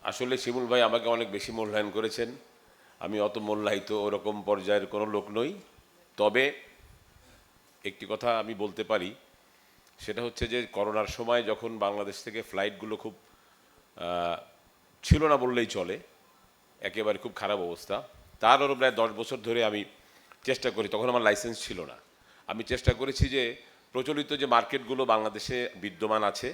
আসলে শিমুল ভাই আমাকে অনেক বেশি মূল্যায়ন করেছেন। আমি অত মূল্যায়িত ওরকম পর্যায়ের কোনো লোক নই। তবে একটি কথা আমি বলতে পারি, সেটা হচ্ছে যে করোনার সময় যখন বাংলাদেশ থেকে ফ্লাইটগুলো খুব ছিল না বললেই চলে, একেবারে খুব খারাপ অবস্থা। তারও প্রায় 10 বছর ধরে আমি চেষ্টা করি, তখন আমার লাইসেন্স ছিল না। আমি চেষ্টা করেছি যে প্রচলিত যে মার্কেটগুলো বাংলাদেশে বিদ্যমান আছে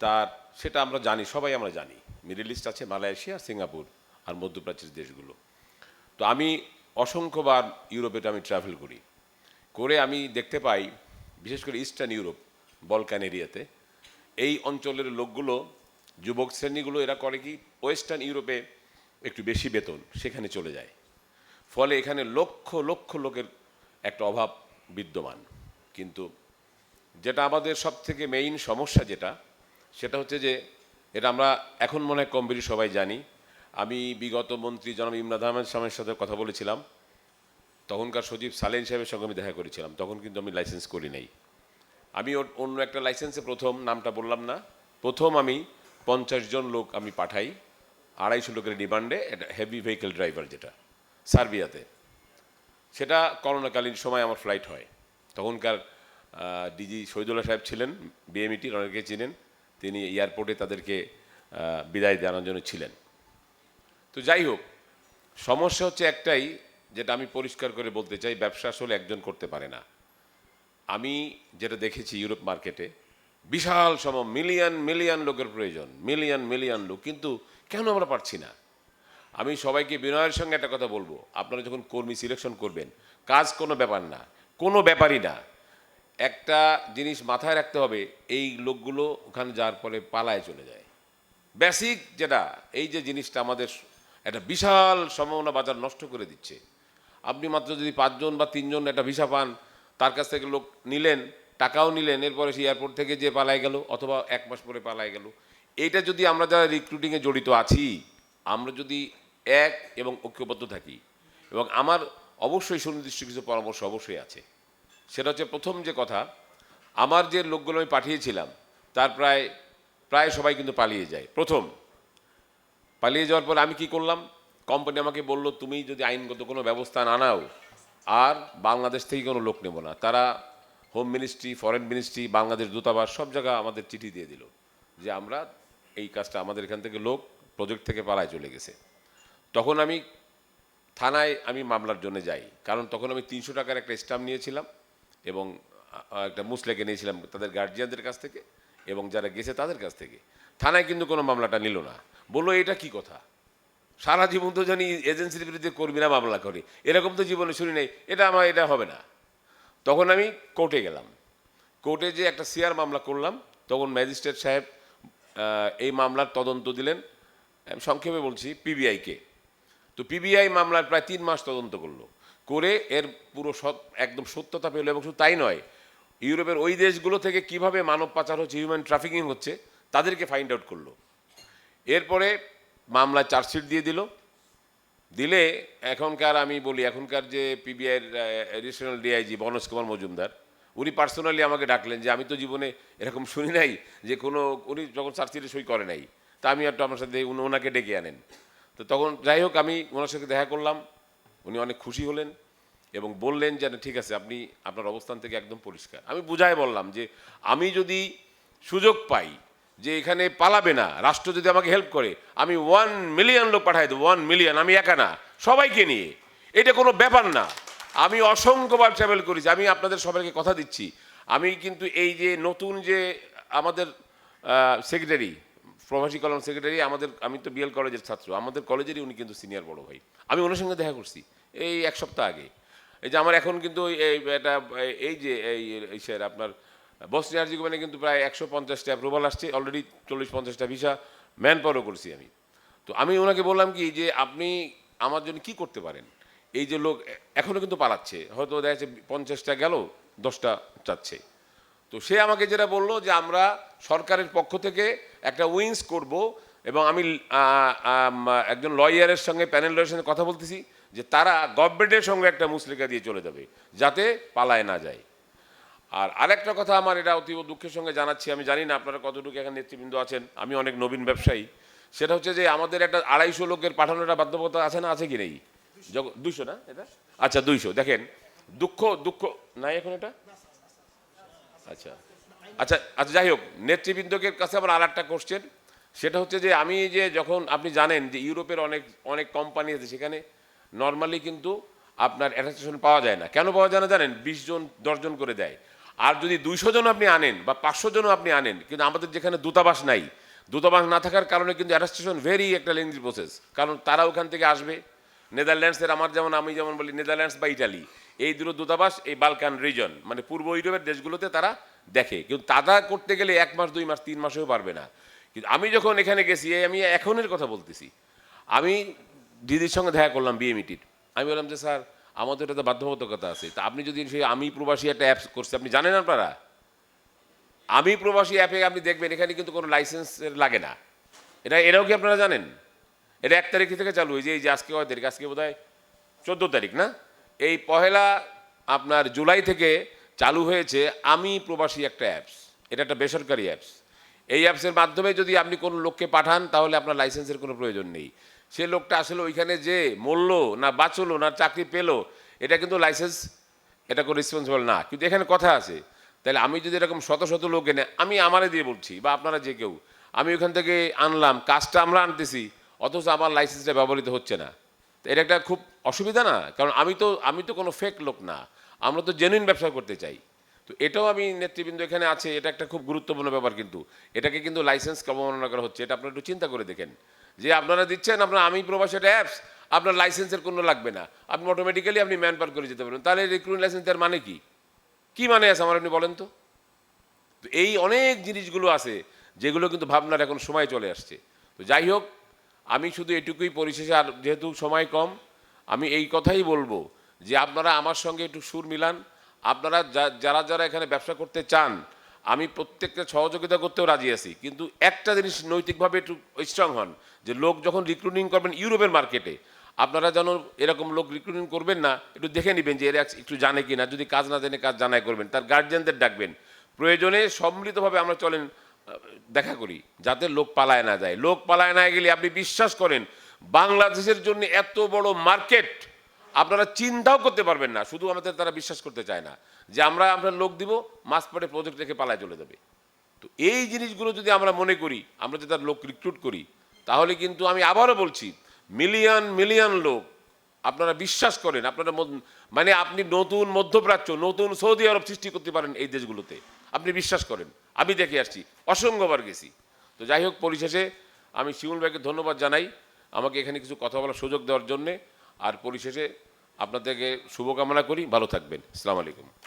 তার সেটা আমরা জানি, সবাই আমরা জানি, মিডল ইস্ট আছে, মালয়েশিয়া, সিঙ্গাপুর আর মধ্যপ্রাচ্যের দেশগুলো। তো আমি অসংখ্যবার ইউরোপে আমি ট্রাভেল করি, করে আমি দেখতে পাই বিশেষ করে ইস্টার্ন ইউরোপ, বলকান এরিয়াতে এই অঞ্চলের লোকগুলো, যুবক শ্রেণীগুলো এরা করে কি ওয়েস্টার্ন ইউরোপে একটু বেশি বেতন সেখানে চলে যায়। ফলে এখানে লক্ষ লক্ষ লোকের একটা অভাব বিদ্যমান। কিন্তু যেটা আমাদের সব থেকে মেইন সমস্যা সেটা হচ্ছে যে এটা আমরা এখন মনে হয় কম বেশি সবাই জানি। আমি বিগত মন্ত্রী জনাব ইমরান আহমেদ সাহেবের সাথে কথা বলেছিলাম, তখনকার সচিব সালেন সাহেবের সঙ্গে আমি দেখা করেছিলাম, তখন কিন্তু আমি লাইসেন্স করি নাই। আমি অন্য একটা লাইসেন্সে প্রথম, নামটা বললাম না, প্রথম আমি 50 জন লোক আমি পাঠাই 250 লোকের ডিমান্ডে, এটা হেভি ভেহিকেল ড্রাইভার যেটা সার্বিয়াতে। সেটা করোনাকালীন সময় আমার ফ্লাইট হয়। তখনকার ডিজি শহীদুল্লাহ সাহেব ছিলেন, বিএমইটির, অনেকে চিনেন, তিনি এয়ারপোর্টে তাদেরকে বিদায় জানানোর জন্য ছিলেন। তো যাই হোক, সমস্যা হচ্ছে একটাই, যেটা আমি পরিষ্কার করে বলতে চাই, ব্যবসা আসলে একজন করতে পারে না। আমি যেটা দেখেছি ইউরোপ মার্কেটে বিশাল মিলিয়ন মিলিয়ন লোকের প্রয়োজন, মিলিয়ন মিলিয়ন লোক, কিন্তু কেন আমরা পারছি না? আমি সবাইকে বিনয়ের সঙ্গে একটা কথা বলবো, আপনারা যখন কর্মী সিলেকশন করবেন, কাজ কোনো ব্যাপার না, কোনো ব্যাপারই না। একটা জিনিস মাথায় রাখতে হবে, এই লোকগুলো ওখানে যাওয়ার পরে পালায় চলে যায়। বেসিক যেটা, এই যে জিনিসটা আমাদের একটা বিশাল সম্ভাবনা বাজার নষ্ট করে দিচ্ছে। আপনি মাত্র যদি 5 জন বা 3 জন একটা ভিসা পান, তার কাছ থেকে লোক নিলেন, টাকাও নিলেন, এরপরে সেই এয়ারপোর্ট থেকে যে পালায় গেল অথবা 1 মাস পরে পালায় গেল। এইটা যদি আমরা যারা রিক্রুটিংয়ে জড়িত আছি, আমরা যদি এক এবং ঐক্যবদ্ধ থাকি, এবং আমার অবশ্যই সুনির্দিষ্ট কিছু পরামর্শ অবশ্যই আছে। সেটা হচ্ছে, প্রথম যে কথা, আমার যে লোকগুলো আমি পাঠিয়েছিলাম তার প্রায় প্রায় সবাই কিন্তু পালিয়ে যায়। প্রথম পালিয়ে যাওয়ার পর আমি কি করলাম, কোম্পানি আমাকে বলল তুমি যদি আইনগত কোনো ব্যবস্থা না নাও, আর বাংলাদেশ থেকে কোনো লোক নেব না। তারা home ministry, foreign ministry, Bangladesh দূতাবাস সব জায়গায় আমাদের চিঠি দিয়ে দিল যে আমরা এই কাজটা, আমাদের এখান থেকে লোক প্রজেক্ট থেকে পালায় চলে গেছে। তখন আমি থানায় মামলার জন্য যাই, কারণ তখন আমি 300 টাকার একটা স্ট্যাম্প নিয়েছিলাম এবং একটা মুসলেকে নিয়েছিলাম তাদের গার্জিয়ানদের কাছ থেকে এবং যারা গেছে তাদের কাছ থেকে। থানায় কিন্তু কোনো মামলাটা নিল না, বললো এটা কি কথা, সারা জীবন তো জানি এজেন্সির বিরুদ্ধে কর্মীরা মামলা করে, এরকম তো জীবনে শুনি নাই, এটা হবে না। তখন আমি কোর্টে গেলাম, কোর্টে যে একটা সিআর মামলা করলাম, তখন ম্যাজিস্ট্রেট সাহেব এই মামলার তদন্ত দিলেন, আমি সংক্ষেপে বলছি, পিবিআইকে। তো পিবিআই মামলার প্রায় 3 মাস তদন্ত করলো, করে এর পুরো একদম সত্যতা পেল, এবং শুধু তাই নয়, ইউরোপের ওই দেশগুলো থেকে কিভাবে মানব পাচার হচ্ছে, হিউম্যান ট্রাফিকিং হচ্ছে, তাদেরকে ফাইন্ড আউট করলো। এরপরে মামলায় চার্জশিট দিয়ে দিল। দিলে এখনকার, আমি বলি, এখনকার যে পিবিআইয়ের এডিশনাল ডিআইজি বনজ কুমার মজুমদার, উনি পার্সোনালি আমাকে ডাকলেন যে আমি তো জীবনে এরকম শুনি নাই যে কোনো, উনি যখন চার্জশিটে সই করে নাই, তা আমি একটু আপনার সাথে ওনাকে ডেকে আনেন। তো তখন যাই হোক আমি ওনার সাথে দেখা করলাম, উনি অনেক খুশি হলেন এবং বললেন যে ঠিক আছে, আপনি আপনার অবস্থান থেকে একদম পরিষ্কার। আমি বুঝাই বললাম যে আমি যদি সুযোগ পাই যে এখানে পালাবে না, রাষ্ট্র যদি আমাকে হেল্প করে, আমি 1 মিলিয়ন লোক পাঠাই দেবো, 1 মিলিয়ন, আমি একা না, সবাইকে নিয়ে, এটা কোনো ব্যাপার না। আমি অসংখ্যবার ট্রাভেল করেছি, আমি আপনাদের সবাইকে কথা দিচ্ছি, আমি কিন্তু এই যে নতুন যে আমাদের সেক্রেটারি, প্রবাসী কল্যাণ সেক্রেটারি আমাদের, আমি তো বিএল কলেজের ছাত্র, আমাদের কলেজেরই উনি কিন্তু সিনিয়র বড় ভাই, আমি ওনার সঙ্গে দেখা করছি এই 1 সপ্তাহ আগে। এই যে আমার এখন কিন্তু এটা, এই যে এই স্যার আপনার বসনিয়া হার্জেগোভিনা কিন্তু প্রায় 150টা অ্যাপ্রুভাল আসছে অলরেডি, 40-50টা ভিসা ম্যান পাওয়ারও করছি আমি। তো আমি ওনাকে বললাম কি যে আপনি আমার জন্য কি করতে পারেন, এই যে লোক এখনও কিন্তু পালাচ্ছে, হয়তো দেখা যাচ্ছে 50টা গেল, 10টা চাচ্ছে। তো সে আমাকে যেটা বললো যে আমরা সরকারের পক্ষ থেকে একটা উইংস করব, এবং আমি একজন লয়ারের সঙ্গে, প্যানেল লয়ারের সঙ্গে কথা বলতেছি যে তারা গভর্নমেন্টের সঙ্গে একটা মুসলিকা দিয়ে চলে যাবে যাতে পালায় না যায়। আর আরেকটা কথা আমার এটা অতীব দুঃখের সঙ্গে জানাচ্ছি, আমি জানি না আপনারা কতটুকু এখানে নেতৃবৃন্দ আছেন, আমি অনেক নবীন ব্যবসায়ী, সেটা হচ্ছে যে আমাদের একটা 250 লোকের পাঠানোর একটা বাধ্যবাধকতা আছে না, আছে কি নেই? 200 না এটা? আচ্ছা 200। দেখেন দুঃখ দুঃখ নাই এখন এটা। আচ্ছা আচ্ছা আচ্ছা, যাই হোক, নেতৃবৃন্দকের কাছে আমার আর একটা কোশ্চেন, সেটা হচ্ছে যে আমি যে যখন আপনি জানেন যে ইউরোপের অনেক অনেক কোম্পানি আছে, সেখানে নর্মালি কিন্তু আপনার অ্যাটাস্টেশন পাওয়া যায় না। কেন পাওয়া যায় না জানেন? 20 জন 10 জন করে দেয়। আর যদি 200 জন আপনি আনেন বা 500 জনও আপনি আনেন, কিন্তু আমাদের যেখানে দূতাবাস নাই, দূতাবাস না থাকার কারণে কিন্তু অ্যাটাস্টেশন ভেরি একটা লেন্দি প্রসেস, কারণ তারা ওখান থেকে আসবে। নেদারল্যান্ডসের আমি যেমন বলি নেদারল্যান্ডস বা ইটালি, এই দুটো দূতাবাস এই বালকান রিজন মানে পূর্ব ইউরোপের দেশগুলোতে তারা দেখে, কিন্তু তারা করতে গেলে 1 মাস 2 মাস 3 মাসেও পারবে না। কিন্তু আমি যখন এখানে গেছি, আমি এখনের কথা বলতেছি, আমি দিদির সঙ্গে দেখা করলাম বিএমইটির। আমি বললাম যে স্যার আমাদের এটা তো বাধ্যবাধকতা আছে, তা আপনি যদি সেই আমি প্রবাসী একটা অ্যাপস করছে, আপনি জানেন আপনারা আমি প্রবাসী অ্যাপে আপনি দেখবেন এখানে কিন্তু কোনো লাইসেন্সের লাগে না। এটাও কি আপনারা জানেন? এটা 1 তারিখ থেকে চালু হয়েছে। এই যে আজকে কয় তারিখ? আজকে বোধহয় 14 তারিখ না? এই পহেলা আপনার জুলাই থেকে চালু হয়েছে আমি প্রবাসী একটা অ্যাপস। এটা একটা বেসরকারি অ্যাপস। এই অ্যাপসের মাধ্যমে যদি আপনি কোনো লোককে পাঠান, তাহলে আপনার লাইসেন্সের কোনো প্রয়োজন নেই। সে লোকটা আসলে ওইখানে যে মরল না বাঁচলো না চাকরি পেলো, এটা কিন্তু লাইসেন্স, এটা কোনো রেসপন্সিবল না। কিন্তু এখানে কথা আছে, তাহলে আমি যদি এরকম শত শত লোক এনে, আমি আমারে দিয়ে বলছি বা আপনারা যে কেউ, আমি ওখান থেকে আনলাম, কাজটা আমরা আনতেছি, অথচ আমার লাইসেন্সটা ব্যবহৃত হচ্ছে না, তো এটা একটা খুব অসুবিধা না? কারণ আমি তো কোনো ফেক লোক না, আমরা তো জেনুইন ব্যবসা করতে চাই। তো এটাও আমি নেতৃবৃন্দ এখানে আছে, এটা একটা খুব গুরুত্বপূর্ণ ব্যাপার, কিন্তু এটাকে কিন্তু লাইসেন্স অবমাননা করা হচ্ছে। এটা আপনারা একটু চিন্তা করে দেখেন, যে আপনারা দিচ্ছেন আপনার আমি প্রবাসী একটা অ্যাপস, আপনার লাইসেন্সের কোনো লাগবে না, আপনি অটোমেটিক্যালি আপনি ম্যান পার করে যেতে পারবেন। তাহলে রিক্রুটিং লাইসেন্স এর মানে কি? কি মানে আছে আমার আপনি বলেন তো? তো এই অনেক জিনিসগুলো আছে যেগুলো কিন্তু ভাবনার এখন সময় চলে আসছে। তো যাই হোক, আমি শুধু এটুকুই পরিশেষে, আর যেহেতু সময় কম, আমি এই কথাই বলবো যে আপনারা আমার সঙ্গে একটু সুর মিলান। আপনারা যারা যারা এখানে ব্যবসা করতে চান, আমি প্রত্যেকটা সহযোগিতা করতেও রাজি আছি, কিন্তু একটা জিনিস নৈতিকভাবে একটু স্ট্রং হন, যে লোক যখন রিক্রুটিং করবেন ইউরোপের মার্কেটে, আপনারা যেন এরকম লোক রিক্রুটিং করবেন না, একটু দেখে নেবেন যে এরা একটু জানে কি না। যদি কাজ না জানে কাজ জানাই করবেন, তার গার্জিয়ানদের ডাকবেন, প্রয়োজনে সম্মিলিতভাবে আমরা চলেন, দেখা করি, যাতে লোক পালায় না যায়। লোক পালায় না গেলে আপনি বিশ্বাস করেন বাংলাদেশের জন্য এত বড় মার্কেট আপনারা চিন্তাও করতে পারবেন না। শুধু আমাদের তারা বিশ্বাস করতে চায় না যে আমরা লোক দিব, মাস পরে প্রজেক্ট রেখে পালায় চলে যাবে। তো এই জিনিসগুলো যদি আমরা মনে করি, আমরা যদি তার লোক রিক্রুট করি, তাহলে কিন্তু আমি আবারও বলছি, মিলিয়ন মিলিয়ন লোক আপনারা বিশ্বাস করেন, আপনারা মানে আপনি নতুন মধ্যপ্রাচ্য, নতুন সৌদি আরব সৃষ্টি করতে পারেন এই দেশগুলোতে, আপনি বিশ্বাস করেন। আমি দেখে আসছি, অসংখ্যবার গেছি। তো যাই হোক, পরিশেষে আমি শিমুল ভাইকে ধন্যবাদ জানাই আমাকে এখানে কিছু কথা বলার সুযোগ দেওয়ার জন্যে। আর পরিশেষে আপনাদেরকে শুভকামনা করি, ভালো থাকবেন। আসসালামু আলাইকুম।